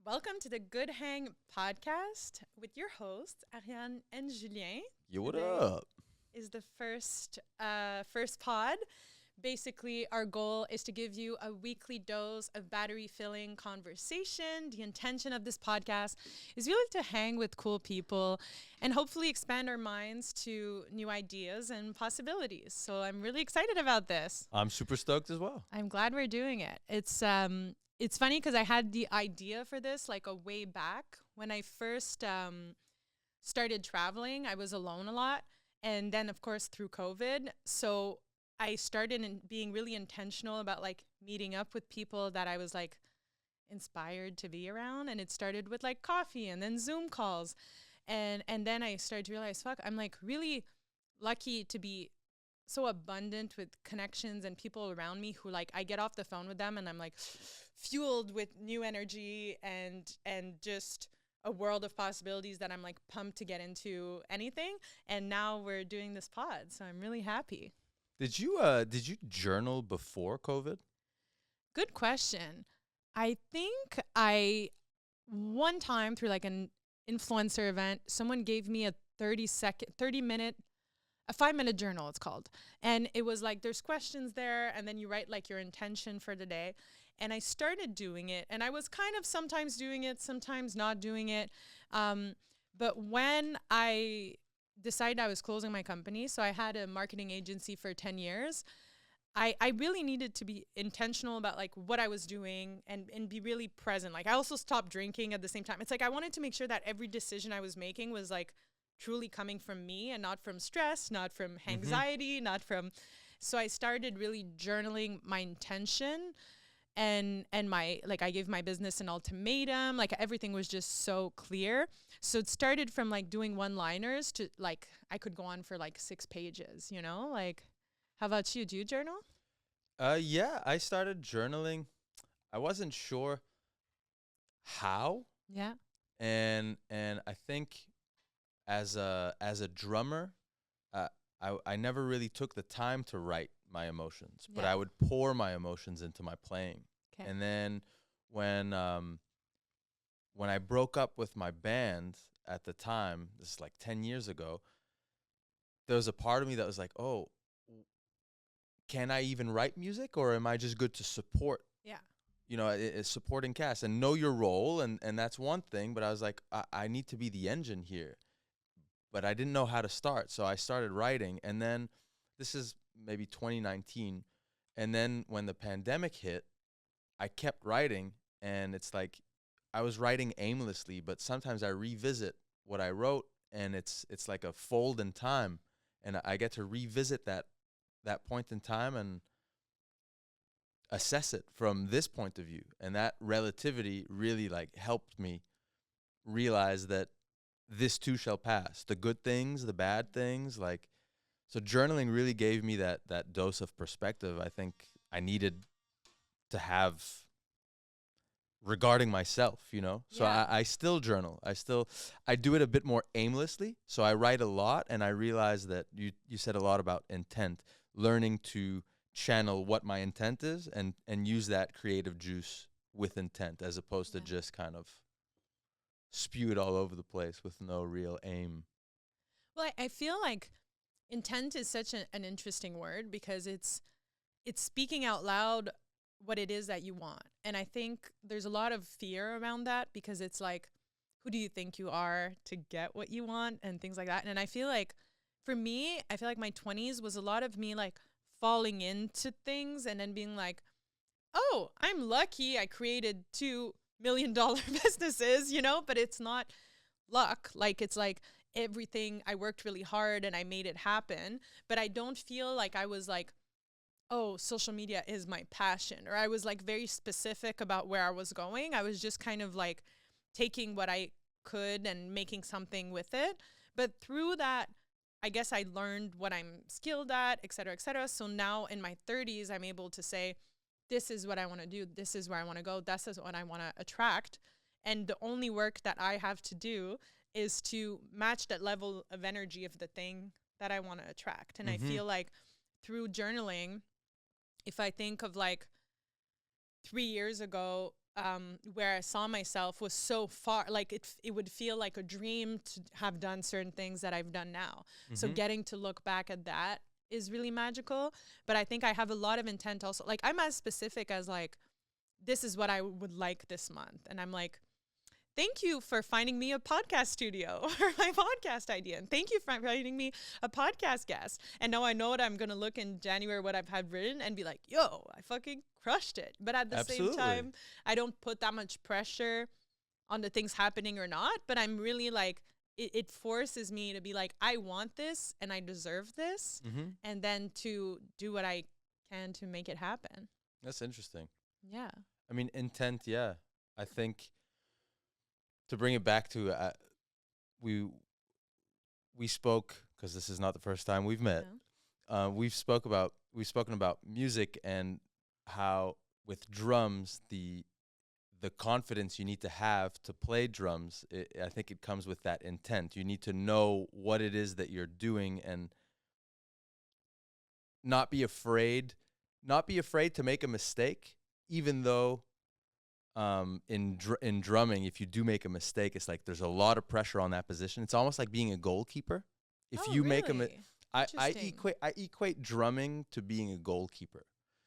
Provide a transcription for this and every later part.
Welcome to the Good Hang podcast with your hosts, Ariane and Julien. Yo, what Today up? is the first pod. Basically, our goal is to give you a weekly dose of battery-filling conversation. The intention of this podcast is really to hang with cool people and hopefully expand our minds to new ideas and possibilities. So I'm really excited about this. I'm super stoked as well. I'm glad we're doing it. It's funny because I had the idea for this like a way back when I first started traveling. I was alone a lot, and then of course through COVID, so I started being really intentional about like meeting up with people that I was like inspired to be around, and it started with like coffee and then Zoom calls, and then I started to realize, fuck, I'm like really lucky to be so abundant with connections and people around me who like I get off the phone with them and I'm like fueled with new energy and just a world of possibilities that I'm like pumped to get into anything. And now we're doing this pod, so I'm really happy. Did you journal before COVID? Good question. I think I one time through like an influencer event, someone gave me a 30-minute a 5-minute journal, it's called. And it was like there's questions there and then you write like your intention for the day. And I started doing it, and I was kind of sometimes doing it, sometimes not doing it. But when I decided I was closing my company, so I had a marketing agency for 10 years, I really needed to be intentional about like what I was doing and be really present. Like I also stopped drinking at the same time. It's like I wanted to make sure that every decision I was making was like truly coming from me and not from stress, not from anxiety, not from. So I started really journaling my intention and my like I gave my business an ultimatum. Like everything was just so clear. So it started from like doing one-liners to like I could go on for like 6 pages, you know? Like how about you? Do you journal? Yeah, I started journaling. I wasn't sure how, Yeah. and I think as a drummer, uh, I never really took the time to write my emotions, but Yeah. I would pour my emotions into my playing. Okay. And then when um when I broke up with my band at the time, this is like 10 years ago, there was a part of me that was like, "Oh, can I even write music, or am I just good to support, Yeah. supporting cast and know your role?" And that's one thing, but I was like, I need to be the engine here, but I didn't know how to start. So I started writing, and then this is maybe 2019. And then when the pandemic hit, I kept writing, and it's like I was writing aimlessly, but sometimes I revisit what I wrote, and it's like a fold in time, and I get to revisit that point in time and assess it from this point of view. And that relativity really like helped me realize that this too shall pass. The good things, the bad things, like so journaling really gave me that dose of perspective I think I needed to have regarding myself. So Yeah. I still journal. I do it a bit more aimlessly. So I write a lot, and I realize that you said a lot about intent, learning to channel what my intent is and use that creative juice with intent, as opposed to Yeah. just kind of spew it all over the place with no real aim. Well, I feel like intent is such an interesting word because it's speaking out loud what it is that you want. And I think there's a lot of fear around that because it's like, who do you think you are to get what you want and things like that. And I feel like for me, I feel like my 20s was a lot of me like falling into things and then being like, oh, I'm lucky I created $2 million businesses, but it's not luck. Like, it's like everything, I worked really hard and I made it happen. But I don't feel like I was like, oh, social media is my passion, or I was like very specific about where I was going. I was just kind of like taking what I could and making something with it. But through that, I guess I learned what I'm skilled at, et cetera, et cetera. So now in my 30s, I'm able to say, this is what I want to do. This is where I want to go. This is what I want to attract. And the only work that I have to do is to match that level of energy of the thing that I want to attract. And I Mm-hmm. feel like through journaling, if I think of like 3 years ago, where I saw myself was so far, like it would feel like a dream to have done certain things that I've done now. So getting to look back at that is really magical. But I think I have a lot of intent also. Like I'm as specific as like, this is what I would like this month. And I'm like, thank you for finding me a podcast studio for my podcast idea. And thank you for finding me a podcast guest. And now I know what I'm going to look in January, what I've had written and be like, yo, I fucking crushed it. But at the same time, I don't put that much pressure on the things happening or not. But I'm really like, it forces me to be like, I want this and I deserve this. And then to do what I can to make it happen. That's interesting. Yeah. I mean, intent, yeah. I think to bring it back to we spoke, because this is not the first time we've met. No. We've spoken about music and how with drums the confidence you need to have to play drums. I think it comes with that intent. You need to know what it is that you're doing and not be afraid to make a mistake, even though in drumming, if you do make a mistake, it's like there's a lot of pressure on that position. It's almost like being a goalkeeper. If you make I equate drumming to being a goalkeeper,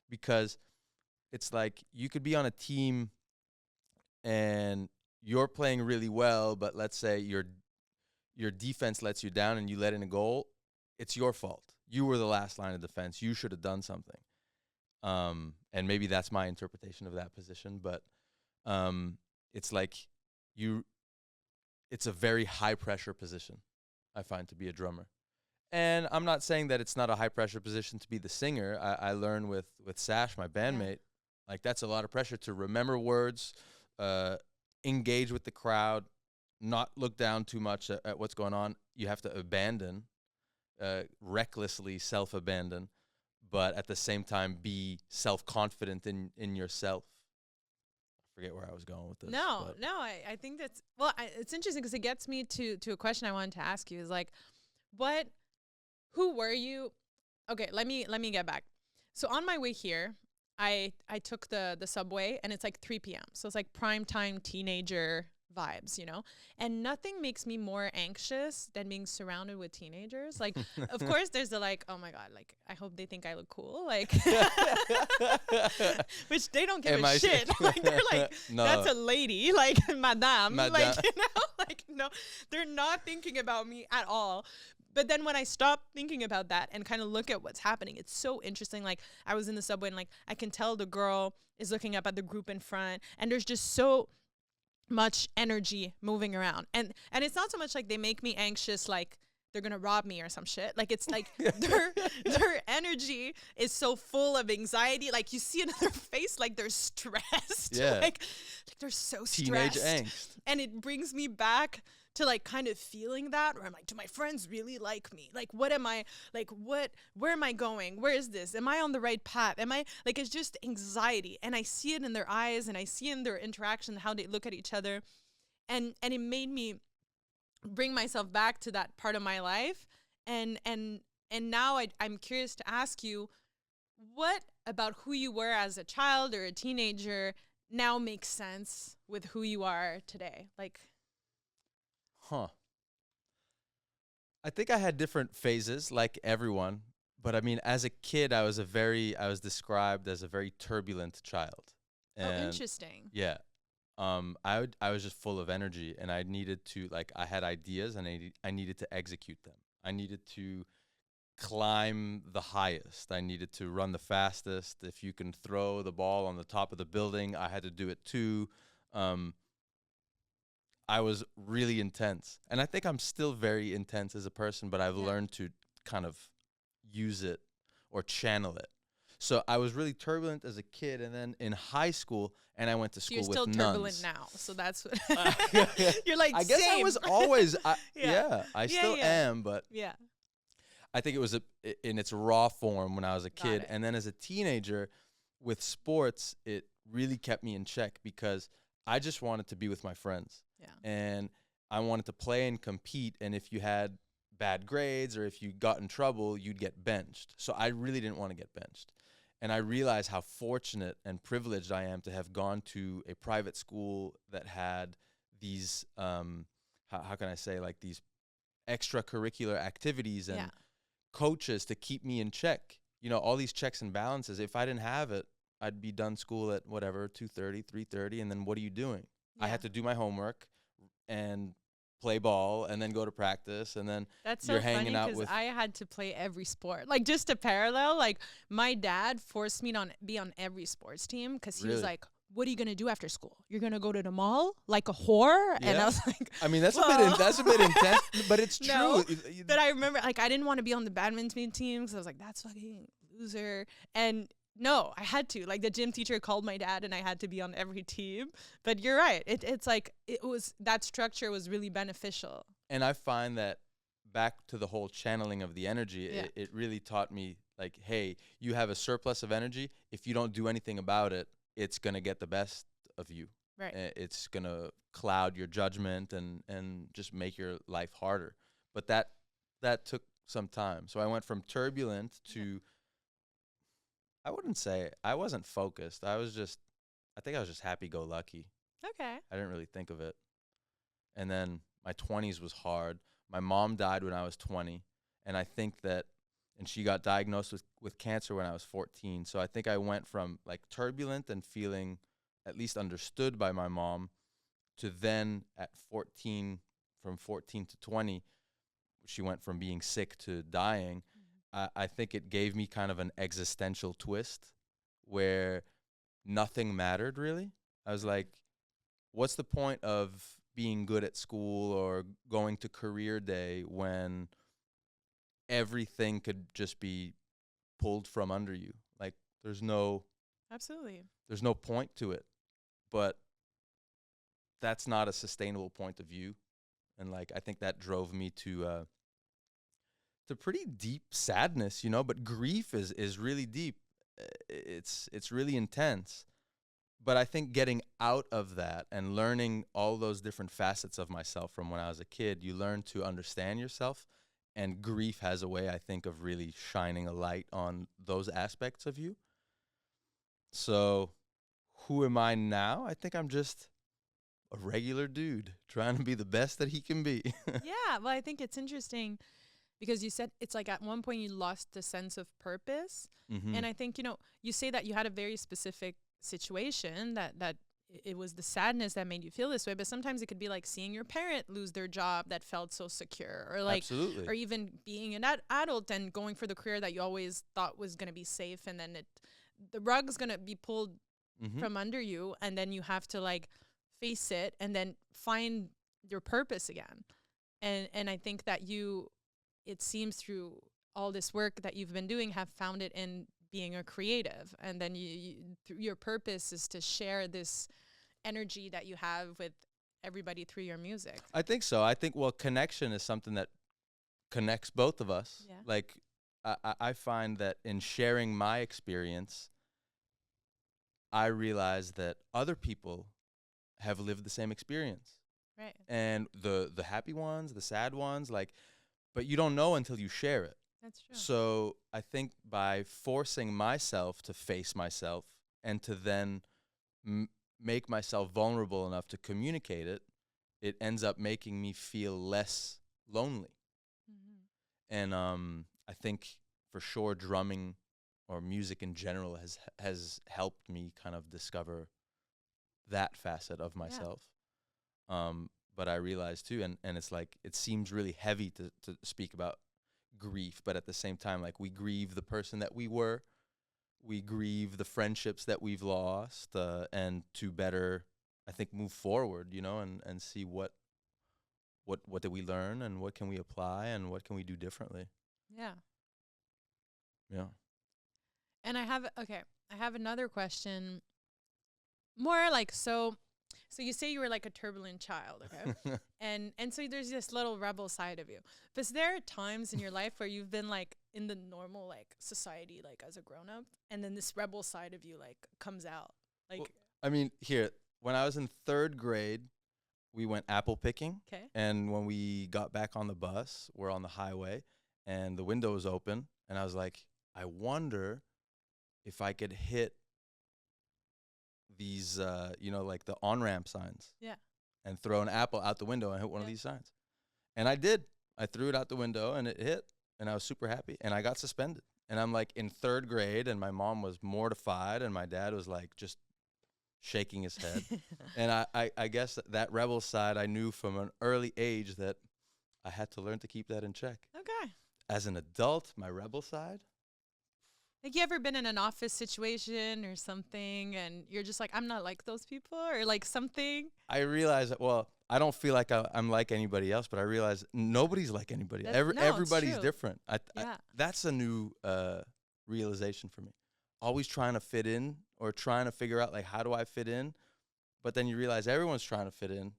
because it's like you could be on a team and you're playing really well, but let's say your defense lets you down and you let in a goal. It's your fault. You were the last line of defense. You should have done something. And maybe that's my interpretation of that position, but it's like it's a very high pressure position, I find, to be a drummer. And I'm not saying that it's not a high pressure position to be the singer. I learned with Sash, my bandmate, like that's a lot of pressure to remember words, engage with the crowd, not look down too much at what's going on. You have to abandon, recklessly self-abandon, but at the same time be self-confident in yourself. I forget where I was going with this. No, I think that's, well, it's interesting because it gets me to a question I wanted to ask you is like, who were you? Okay, let me get back. So on my way here, I took the subway and it's like 3 p.m. So it's like prime time teenager vibes, you know? And nothing makes me more anxious than being surrounded with teenagers. Like, of course, there's the like, oh my God, like, I hope they think I look cool. Like, which they don't give a shit. Like, they're like, no, that's a lady, like, madame. Like, you know, like, no, they're not thinking about me at all. But then when I stop thinking about that and kind of look at what's happening, it's so interesting. Like, I was in the subway and like, I can tell the girl is looking up at the group in front and there's just so much energy moving around. And it's not so much like they make me anxious, like they're going to rob me or some shit. Like, it's like their energy is so full of anxiety. Like, you see another face, like they're stressed. Yeah. Like they're so stressed. Teenage angst. And it brings me back to like kind of feeling that, where I'm like, do my friends really like me? Like, what am I, like, where am I going? Where is this? Am I on the right path? Am I, like, it's just anxiety. And I see it in their eyes and I see in their interaction, how they look at each other. And it made me bring myself back to that part of my life. And now I'm curious to ask you, what about who you were as a child or a teenager now makes sense with who you are today? Like, I think I had different phases like everyone, but I mean, as a kid, I was described as a very turbulent child. And interesting. Yeah. I was just full of energy and I needed to, like, I had ideas and I needed to execute them. I needed to climb the highest. I needed to run the fastest. If you can throw the ball on the top of the building, I had to do it too. I was really intense. And I think I'm still very intense as a person, but I've learned to kind of use it or channel it. So I was really turbulent as a kid, and then in high school, and I went to school with nuns. You're still turbulent now, so that's what you're like, I guess same. I was always, I still am, but yeah. I think it was in its raw form when I was a kid. And then as a teenager with sports, it really kept me in check because I just wanted to be with my friends. Yeah. And I wanted to play and compete. And if you had bad grades or if you got in trouble, you'd get benched. So I really didn't want to get benched. And I realize how fortunate and privileged I am to have gone to a private school that had these, how can I say, like these extracurricular activities Yeah. and coaches to keep me in check. You know, all these checks and balances. If I didn't have it, I'd be done school at whatever, 2:30, 3:30, and then what are you doing? I Yeah. had to do my homework and play ball and then go to practice, and then That's you're so funny hanging out because with I had to play every sport. Like just to parallel, like my dad forced me to be on every sports team because he was Really? like, "What are you gonna do after school? You're gonna go to the mall like a whore?" And I Yeah. was like, I mean, that's "Whoa." that's a bit intense, but it's true. No, but I remember like I didn't want to be on the badminton team because I was like, "That's fucking loser." And no, I had to. Like the gym teacher called my dad, and I had to be on every team. But you're right. It's like it was that structure was really beneficial. And I find that back to the whole channeling of the energy, Yeah. it really taught me like, hey, you have a surplus of energy. If you don't do anything about it, it's gonna get the best of you. Right. It's gonna cloud your judgment and just make your life harder. But that took some time. So I went from turbulent to, I wouldn't say I wasn't focused. I think I was just happy go lucky. Okay. I didn't really think of it. And then my 20s was hard. My mom died when I was 20, and I think that, and she got diagnosed with cancer when I was 14. So I think I went from like turbulent and feeling at least understood by my mom to then at 14, from 14 to 20, she went from being sick to dying. I think it gave me kind of an existential twist where nothing mattered really. I was like, what's the point of being good at school or going to career day when everything could just be pulled from under you? Like there's no Absolutely. point to it. But that's not a sustainable point of view. And like I think that drove me to pretty deep sadness, you know, but grief is really deep. It's really intense. But I think getting out of that and learning all those different facets of myself from when I was a kid, you learn to understand yourself. And grief has a way, I think, of really shining a light on those aspects of you. So, who am I now? I think I'm just a regular dude trying to be the best that he can be. Yeah. Well, I think it's interesting because you said it's like at one point you lost the sense of purpose. Mm-hmm. And I think, you say that you had a very specific situation that it was the sadness that made you feel this way, but sometimes it could be like seeing your parent lose their job that felt so secure, or like, Absolutely. or even being an adult and going for the career that you always thought was going to be safe, and then the rug's going to be pulled Mm-hmm. from under you, and then you have to like face it and then find your purpose again. And I think that it seems through all this work that you've been doing, have found it in being a creative, and then your purpose is to share this energy that you have with everybody through your music. I think so. I think, well, connection is something that connects both of us. Yeah. Like, I find that in sharing my experience, I realize that other people have lived the same experience. Right. And the happy ones, the sad ones, like, but you don't know until you share it. That's true. So I think by forcing myself to face myself and to then make myself vulnerable enough to communicate it, it ends up making me feel less lonely. Mm-hmm. And I think for sure drumming or music in general has helped me kind of discover that facet of myself. But I realized too, and it's like, it seems really heavy to speak about grief, but at the same time, like, we grieve the person that we were, we grieve the friendships that we've lost, and to better, I think, move forward, you know, and see what did we learn and what can we apply and what can we do differently. Yeah. Yeah. And I have another question, more like, so you say you were like a turbulent child, okay? and so there's this little rebel side of you. But is there times in your life where you've been like in the normal like society, like as a grown up, and then this rebel side of you like comes out? Like, Well, I mean, here, when I was in 3rd grade, we went apple picking. okay. And when we got back on the bus, we're on the highway and the window was open. And I was like, I wonder if I could hit these, like the on-ramp signs. Yeah. And throw an apple out the window and hit one of these signs. And I did. I threw it out the window and it hit. And I was super happy. And I got suspended. And I'm like in 3rd grade and my mom was mortified and my dad was like just shaking his head. And I guess that rebel side, I knew from an early age that I had to learn to keep that in check. Okay. As an adult, my rebel side. Like, you ever been in an office situation or something and you're just like, I'm not like those people, or like something? I realize that, well, I don't feel like I'm like anybody else, but I realize nobody's like anybody. Everybody's different. That's a new realization for me. Always trying to fit in or trying to figure out, like, how do I fit in? But then you realize everyone's trying to fit in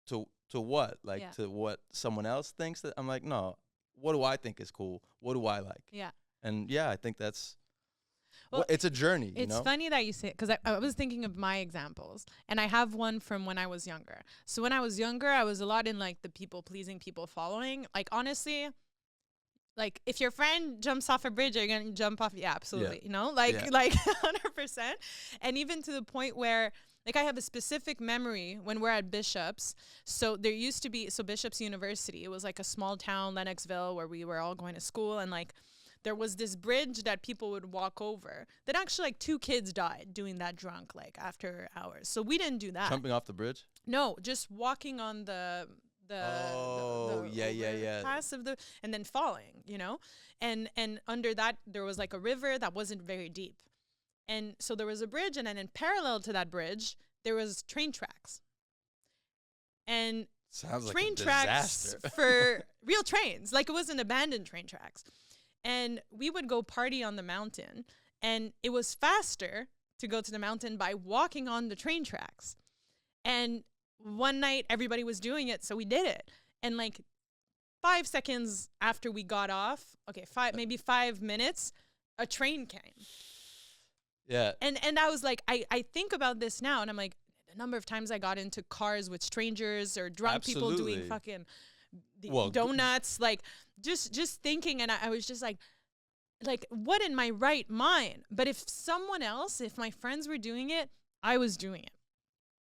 to what? Like, to what someone else thinks that. I'm like, no, what do I think is cool? What do I like? Yeah. And I think that's, well, it's a journey. It's funny that you say it, because I was thinking of my examples, and I have one from when I was younger. So when I was younger, I was a lot in like the people pleasing, people following. Like, honestly, like if your friend jumps off a bridge, are you gonna jump off? Yeah, absolutely. Yeah. Like 100%. And even to the point where, like, I have a specific memory when we're at Bishop's. So there used to be, Bishop's University, it was like a small town, Lennoxville, where we were all going to school, and like, there was this bridge that people would walk over that actually, like, 2 kids died doing that drunk, like, after hours. So we didn't do that. Jumping off the bridge? No, just walking on the pass of and then falling, and under that there was like a river that wasn't very deep. And so there was a bridge, and then in parallel to that bridge, there was train tracks. And sounds like train a tracks disaster. For real trains. Like, it wasn't abandoned train tracks. And we would go party on the mountain, and it was faster to go to the mountain by walking on the train tracks. And one night everybody was doing it, so we did it. And like 5 seconds after we got off, maybe 5 minutes, a train came. Yeah. And I was like, I think about this now, and I'm like, the number of times I got into cars with strangers or drunk people doing fucking donuts, like just thinking, and I was just like, what in my right mind? But if my friends were doing it, I was doing it.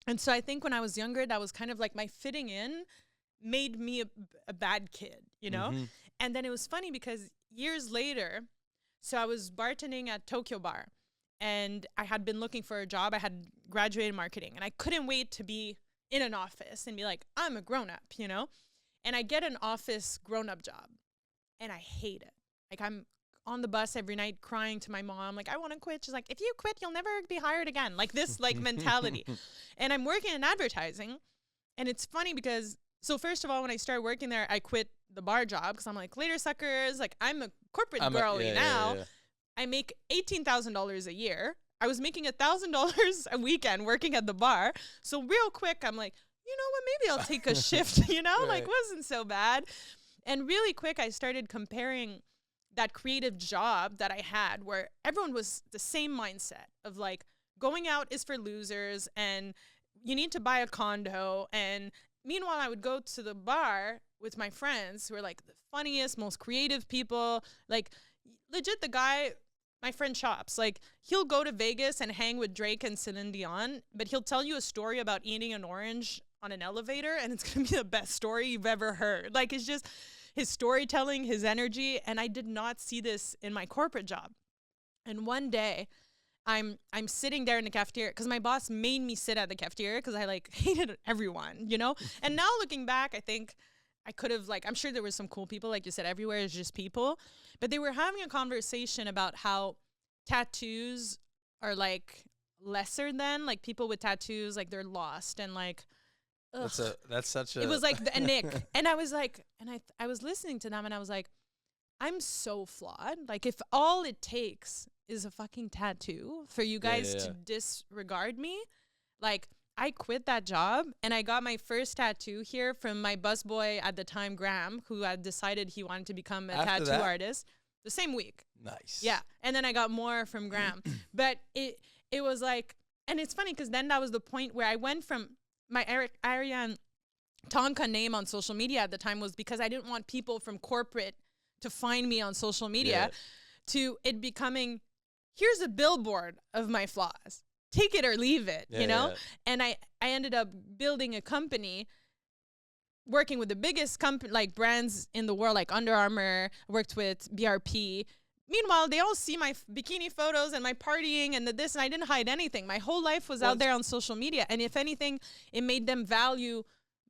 And so I think when I was younger, that was kind of like my fitting in made me a bad kid, Mm-hmm. And then it was funny because years later, so I was bartending at Tokyo Bar, and I had been looking for a job. I had graduated marketing, and I couldn't wait to be in an office and be like, I'm a grown-up, And I get an office grown-up job, and I hate it. Like, I'm on the bus every night crying to my mom, like, I want to quit. She's like, if you quit, you'll never be hired again. Like, this like mentality. And I'm working in advertising, and it's funny because, so first of all, when I started working there, I quit the bar job because I'm like, later suckers, like, I'm a corporate girly now. Yeah. I make $18,000 a year. I was making $1,000 a weekend working at the bar. So real quick, I'm like, you know what, maybe I'll take a shift, right. Like, wasn't so bad. And really quick, I started comparing that creative job that I had, where everyone was the same mindset of like, going out is for losers and you need to buy a condo. And meanwhile, I would go to the bar with my friends who are like the funniest, most creative people. Like, legit, the guy, my friend Chops, like, he'll go to Vegas and hang with Drake and Celine Dion, but he'll tell you a story about eating an orange on an elevator, and it's going to be the best story you've ever heard. Like, it's just his storytelling, his energy, and I did not see this in my corporate job. And one day, I'm sitting there in the cafeteria, because my boss made me sit at the cafeteria because I, like, hated everyone, And now looking back, I think I could have, like, I'm sure there were some cool people, like you said, everywhere is just people. But they were having a conversation about how tattoos are, like, lesser than, like, people with tattoos, like, they're lost and, like, ugh. That's such a... It was like a Nick. And I was like, and I was listening to them, and I was like, I'm so flawed. Like, if all it takes is a fucking tattoo for you guys to disregard me, like, I quit that job, and I got my first tattoo here from my busboy at the time, Graham, who had decided he wanted to become a tattoo artist the same week. Nice. Yeah. And then I got more from Graham. But it was like, and it's funny because then that was the point where I went from my Ariane Tonka name on social media at the time was because I didn't want people from corporate to find me on social media to it becoming here's a billboard of my flaws. Take it or leave it, you know? Yeah. And I ended up building a company, working with the biggest company, like brands in the world, like Under Armour, worked with BRP. Meanwhile, they all see my bikini photos and my partying and this, and I didn't hide anything. My whole life was out there on social media. And if anything, it made them value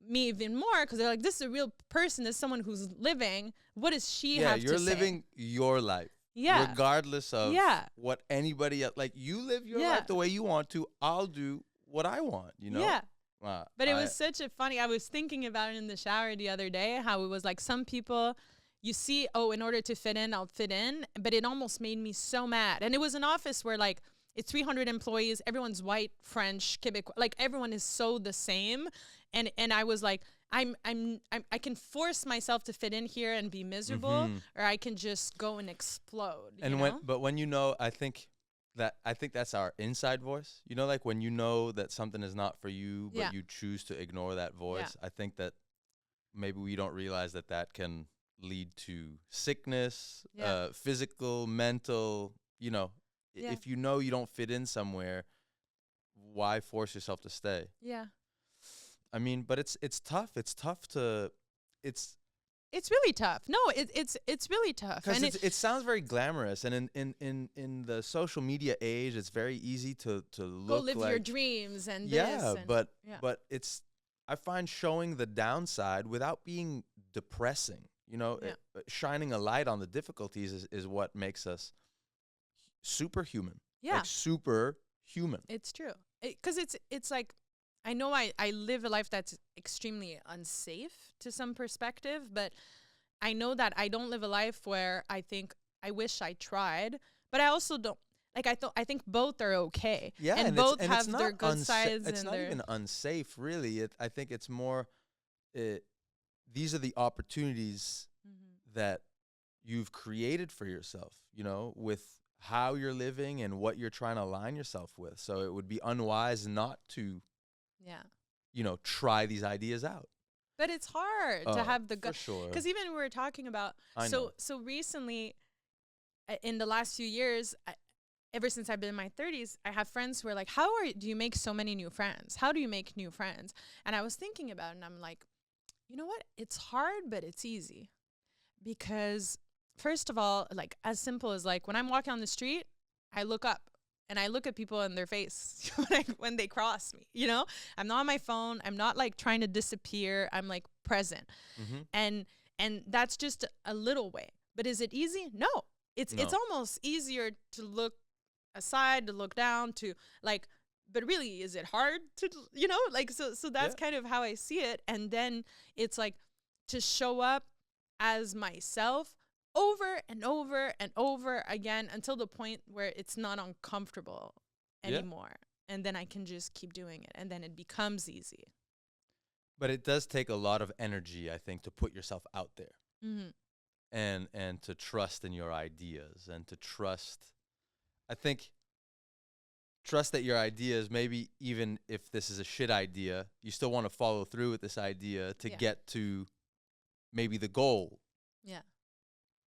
me even more, because they're like, this is a real person. This is someone who's living. What does she have to say? You're living your life. Yeah. Regardless of what anybody else, like, you live your life the way you want to. I'll do what I want, you know? Yeah. But it was such a funny, I was thinking about it in the shower the other day, how it was like some people, you see, oh, in order to fit in, I'll fit in. But it almost made me so mad. And it was an office where like, it's 300 employees. Everyone's white, French, Quebec, like everyone is so the same. And I was like, I can force myself to fit in here and be miserable, or I can just go and explode. And when you know, I think that's our inside voice. You know, like when you know that something is not for you, but you choose to ignore that voice. I think that maybe we don't realize that can lead to sickness, physical, mental. You know, if you know you don't fit in somewhere, why force yourself to stay? Yeah. I mean, but it's tough. It's tough to, it's really tough. No, it's really tough. Because it sounds very glamorous, and in the social media age, it's very easy to look go live like your dreams and but it's, I find showing the downside without being depressing. You know, shining a light on the difficulties is what makes us superhuman. Yeah, like superhuman. It's true. Because it's like, I know I live a life that's extremely unsafe to some perspective, but I know that I don't live a life where I think I wish I tried, but I also don't. Like, I think both are okay. Yeah, and both have their good sides. It's not even unsafe, really. I think it's more, these are the opportunities that you've created for yourself, you know, with how you're living and what you're trying to align yourself with. So it would be unwise not to, you know, try these ideas out. But it's hard to have the gut. For sure. Because even we were talking about, so recently, in the last few years, ever since I've been in my 30s, I have friends who are like, do you make so many new friends? How do you make new friends? And I was thinking about it, and I'm like, you know what? It's hard, but it's easy. Because first of all, like, as simple as like, when I'm walking on the street, I look up. And I look at people in their face when they cross me, you know? I'm not on my phone. I'm not like trying to disappear. I'm like present. And that's just a little way. But is it easy? No. It's almost easier to look aside, to look down, to like, but really, is it hard to, you know? Like, so that's kind of how I see it. And then it's like to show up as myself over and over and over again until the point where it's not uncomfortable anymore. And then I can just keep doing it. And then it becomes easy. But it does take a lot of energy, I think, to put yourself out there. And to trust in your ideas, and to trust that your ideas, maybe even if this is a shit idea, you still want to follow through with this idea to get to maybe the goal. Yeah.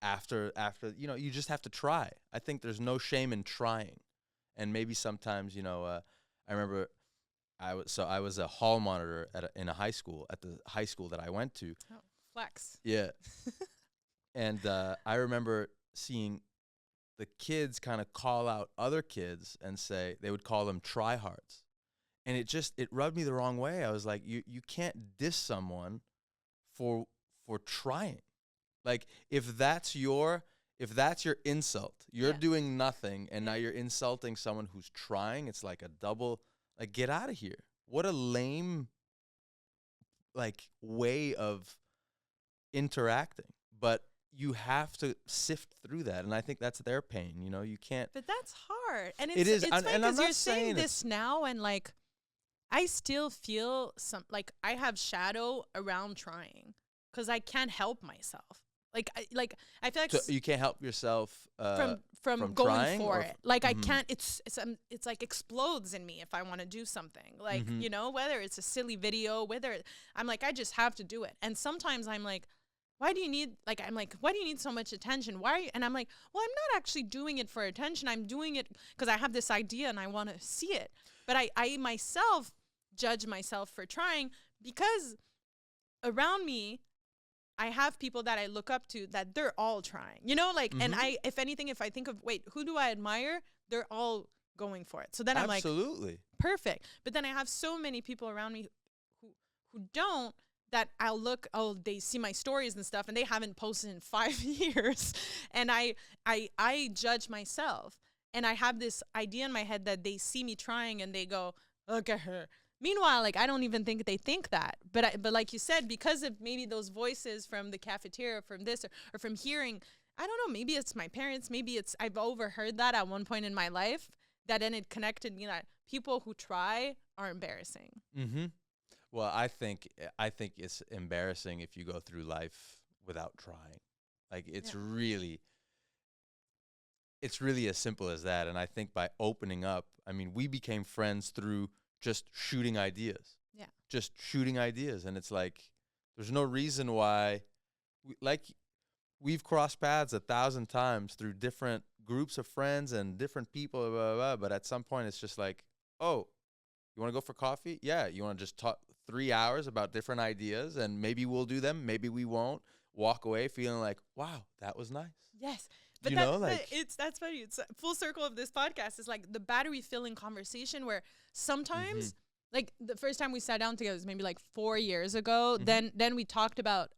After, you know, you just have to try. I think there's no shame in trying. And maybe sometimes, you know, I remember I was a hall monitor in a high school, at the high school that I went to. Oh, flex. Yeah. And I remember seeing the kids kind of call out other kids and say, they would call them tryhards. And it rubbed me the wrong way. I was like, you can't diss someone for trying. Like, if that's your insult, you're doing nothing, and now you're insulting someone who's trying. It's like a double, like, get out of here. What a lame, like, way of interacting. But you have to sift through that, and I think that's their pain. You know, you can't. But that's hard, and it's funny because you're saying this now, and like, I still feel like I have shadow around trying because I can't help myself. Like I feel like so you can't help yourself from going for it. Like I can't. It's like explodes in me if I want to do something. Like you know, whether it's a silly video, whether I'm like, I just have to do it. And sometimes I'm like, why do you need, like, I'm like, why do you need so much attention? Why? And I'm like, well, I'm not actually doing it for attention. I'm doing it because I have this idea and I want to see it. But I myself judge myself for trying because around me, I have people that I look up to that they're all trying, you know, like, and if anything, if I think of, wait, who do I admire? They're all going for it. So then I'm like, absolutely perfect. But then I have so many people around me who don't, that I'll look, oh, they see my stories and stuff and they haven't posted in 5 years. And I judge myself. And I have this idea in my head that they see me trying and they go, look at her. Meanwhile, like, I don't even think they think that. But like you said, because of maybe those voices from the cafeteria, from this, or from hearing, I don't know, maybe it's my parents, maybe it's, I've overheard that at one point in my life, that then it connected me that people who try are embarrassing. Well, I think it's embarrassing if you go through life without trying. Like, it's really as simple as that. And I think by opening up, I mean, we became friends through just shooting ideas. Yeah. Just shooting ideas. And it's like, there's no reason why, we've crossed paths 1,000 times through different groups of friends and different people, blah, blah, blah, but at some point it's just like, oh, you want to go for coffee? Yeah. You want to just talk 3 hours about different ideas, and maybe we'll do them, maybe we won't. Walk away feeling like, wow, that was nice. Yes. But that's funny. It's full circle of this podcast is like the battery filling conversation where sometimes, like the first time we sat down together was maybe like 4 years ago. Then we talked about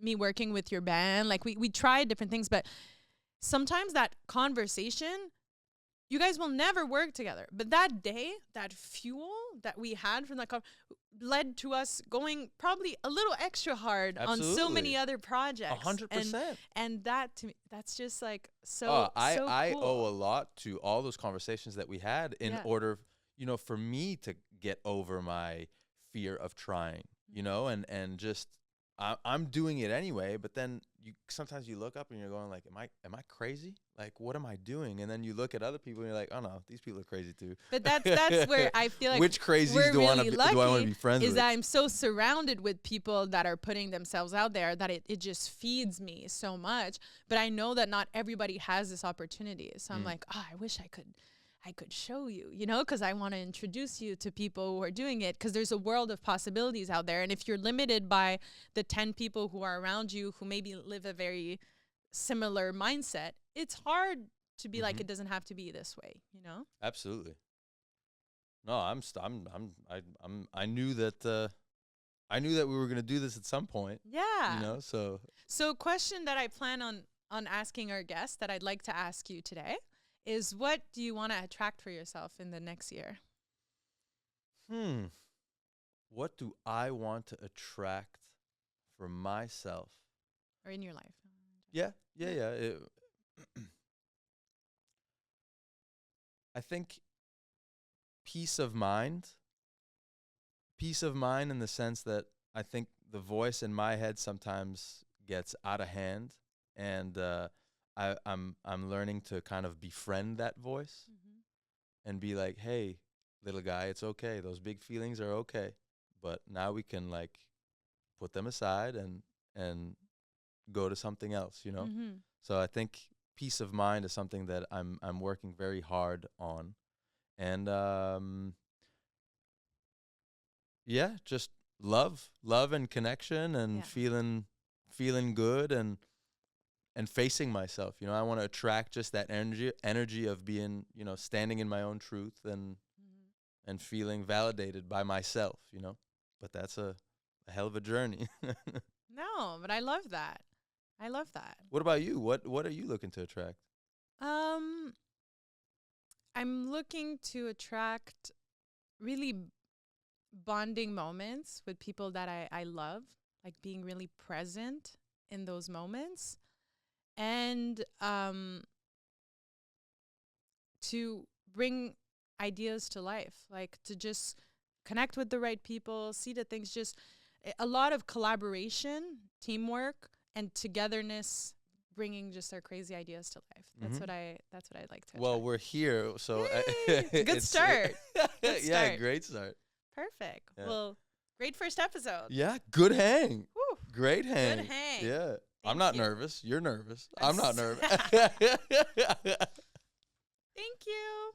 me working with your band. Like we tried different things, but sometimes that conversation, you guys will never work together. But that day, that fuel that we had from that led to us going probably a little extra hard on so many other projects. 100%. And that, to me, that's just like so I cool. owe a lot to all those conversations that we had in order, you know, for me to get over my fear of trying, you know, and just I'm doing it anyway. But then sometimes you look up and you're going like, am I crazy? Like, what am I doing? And then you look at other people and you're like, oh no, these people are crazy too. But that's where I feel like which crazies do I want to be friends with? Is that I'm so surrounded with people that are putting themselves out there that it just feeds me so much. But I know that not everybody has this opportunity. So I'm like, oh, I wish I could show you, you know, because I want to introduce you to people who are doing it, because there's a world of possibilities out there. And if you're limited by the 10 people who are around you who maybe live a very similar mindset, it's hard to be like, it doesn't have to be this way, you know? Absolutely. No, I knew that we were going to do this at some point. Yeah. You know, So question that I plan on asking our guests that I'd like to ask you today is, what do you want to attract for yourself in the next year? What do I want to attract for myself? Or in your life? Yeah. I think peace of mind in the sense that I think the voice in my head sometimes gets out of hand, and I'm learning to kind of befriend that voice and be like, hey, little guy, it's okay. Those big feelings are okay. But now we can like put them aside and go to something else, you know? So I think peace of mind is something that I'm working very hard on. And just love and connection and feeling good and facing myself. You know, I want to attract just that energy of being, you know, standing in my own truth and feeling validated by myself, you know. But that's a hell of a journey. No, but I love that. What about you? What are you looking to attract? I'm looking to attract really bonding moments with people that I love, like being really present in those moments, and to bring ideas to life, like to just connect with the right people, see the things, just a lot of collaboration, teamwork, and togetherness, bringing just our crazy ideas to life. That's what I'd like to. Well, we're here, so good start. Yeah, great start. Perfect. Yeah. Well, great first episode. Yeah, good hang. Woo. Great hang. Good hang. Yeah. I'm Thank not you. nervous. You're nervous. I'm not nervous. Thank you.